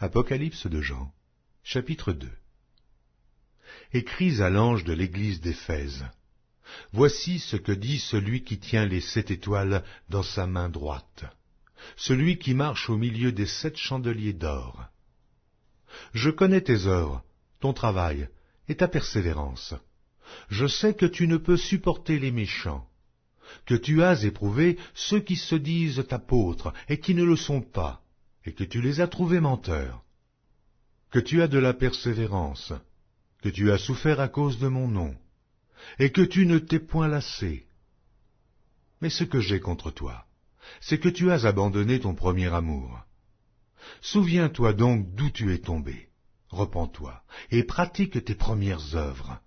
Apocalypse de Jean, chapitre 2. Écris à l'ange de l'église d'Éphèse. Voici ce que dit celui qui tient les 7 étoiles dans sa main droite, celui qui marche au milieu des 7 chandeliers d'or. Je connais tes œuvres, ton travail et ta persévérance. Je sais que tu ne peux supporter les méchants, que tu as éprouvé ceux qui se disent apôtres et qui ne le sont pas, et que tu les as trouvés menteurs, que tu as de la persévérance, que tu as souffert à cause de mon nom, et que tu ne t'es point lassé. Mais ce que j'ai contre toi, c'est que tu as abandonné ton premier amour. Souviens-toi donc d'où tu es tombé, repens-toi, et pratique tes premières œuvres.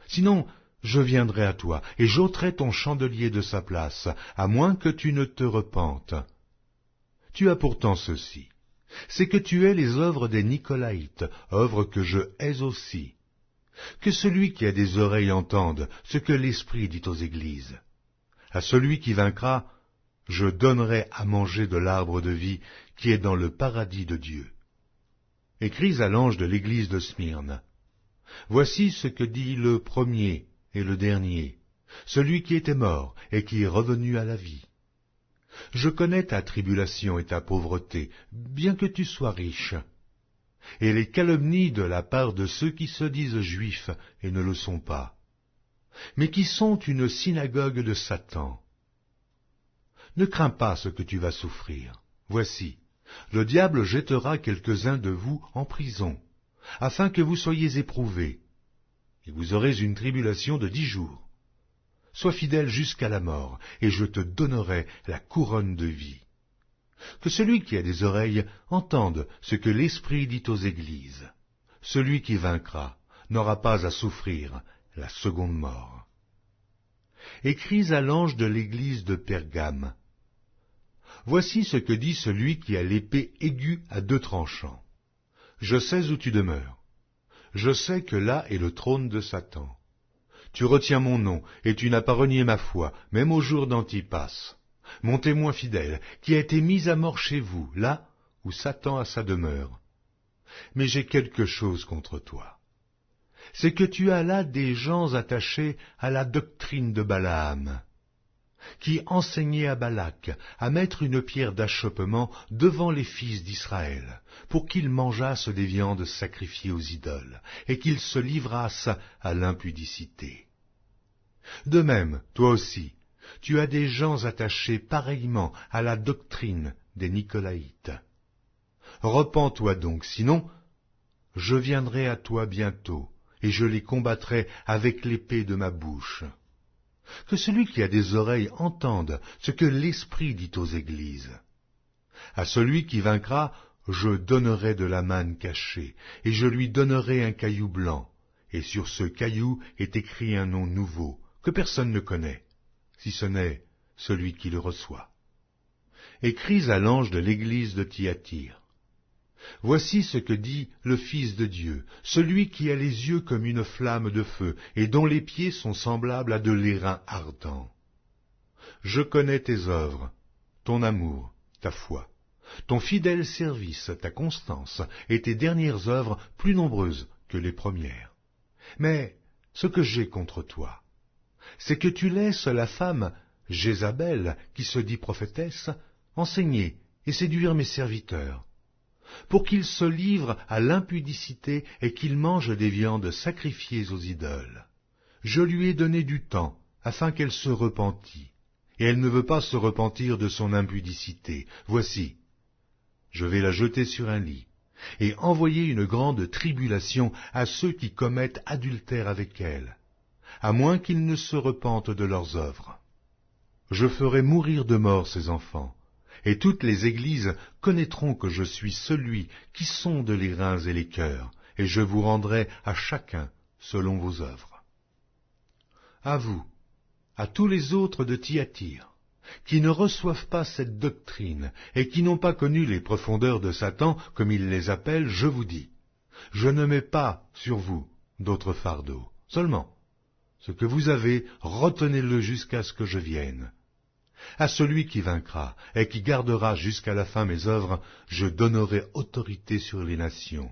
Sinon, je viendrai à toi, et j'ôterai ton chandelier de sa place, à moins que tu ne te repentes. Tu as pourtant ceci, c'est que tu hais les œuvres des Nicolaïtes, œuvres que je hais aussi. Que celui qui a des oreilles entende ce que l'Esprit dit aux églises. À celui qui vaincra, je donnerai à manger de l'arbre de vie qui est dans le paradis de Dieu. Écris à l'ange de l'église de Smyrne. Voici ce que dit le premier et le dernier, celui qui était mort et qui est revenu à la vie. Je connais ta tribulation et ta pauvreté, bien que tu sois riche, et les calomnies de la part de ceux qui se disent juifs et ne le sont pas, mais qui sont une synagogue de Satan. Ne crains pas ce que tu vas souffrir. Voici, le diable jettera quelques-uns de vous en prison, afin que vous soyez éprouvés, et vous aurez une tribulation de 10 jours. Sois fidèle jusqu'à la mort, et je te donnerai la couronne de vie. Que celui qui a des oreilles entende ce que l'Esprit dit aux églises. Celui qui vaincra n'aura pas à souffrir la seconde mort. Écris à l'ange de l'église de Pergame. Voici ce que dit celui qui a l'épée aiguë à 2 tranchants. Je sais où tu demeures. Je sais que là est le trône de Satan. Tu retiens mon nom, et tu n'as pas renié ma foi, même au jour d'Antipas, mon témoin fidèle, qui a été mis à mort chez vous, là où Satan a sa demeure. Mais j'ai quelque chose contre toi. C'est que tu as là des gens attachés à la doctrine de Balaam, qui enseignait à Balak à mettre une pierre d'achoppement devant les fils d'Israël, pour qu'ils mangeassent des viandes sacrifiées aux idoles, et qu'ils se livrassent à l'impudicité. De même, toi aussi, tu as des gens attachés pareillement à la doctrine des Nicolaïtes. Repens-toi donc, sinon, je viendrai à toi bientôt, et je les combattrai avec l'épée de ma bouche. Que celui qui a des oreilles entende ce que l'Esprit dit aux églises. À celui qui vaincra, je donnerai de la manne cachée, et je lui donnerai un caillou blanc, et sur ce caillou est écrit un nom nouveau, que personne ne connaît, si ce n'est celui qui le reçoit. Écris à l'ange de l'église de Thyatire. Voici ce que dit le Fils de Dieu, celui qui a les yeux comme une flamme de feu, et dont les pieds sont semblables à de l'airain ardent. Je connais tes œuvres, ton amour, ta foi, ton fidèle service, ta constance, et tes dernières œuvres plus nombreuses que les premières. Mais ce que j'ai contre toi, c'est que tu laisses la femme Jézabel, qui se dit prophétesse, enseigner et séduire mes serviteurs, pour qu'ils se livrent à l'impudicité et qu'ils mangent des viandes sacrifiées aux idoles. Je lui ai donné du temps, afin qu'elle se repentît, et elle ne veut pas se repentir de son impudicité. Voici, je vais la jeter sur un lit, et envoyer une grande tribulation à ceux qui commettent adultère avec elle, à moins qu'ils ne se repentent de leurs œuvres. Je ferai mourir de mort ces enfants, et toutes les églises connaîtront que je suis celui qui sonde les reins et les cœurs, et je vous rendrai à chacun selon vos œuvres. À vous, à tous les autres de Thyatire, qui ne reçoivent pas cette doctrine, et qui n'ont pas connu les profondeurs de Satan, comme il les appelle, je vous dis, je ne mets pas sur vous d'autres fardeaux, seulement, ce que vous avez, retenez-le jusqu'à ce que je vienne. À celui qui vaincra et qui gardera jusqu'à la fin mes œuvres, je donnerai autorité sur les nations.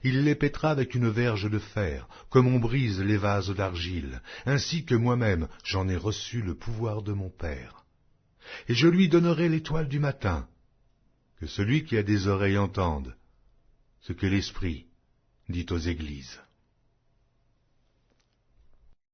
Il les pètera avec une verge de fer, comme on brise les vases d'argile, ainsi que moi-même j'en ai reçu le pouvoir de mon Père. Et je lui donnerai l'étoile du matin. Que celui qui a des oreilles entende ce que l'Esprit dit aux églises.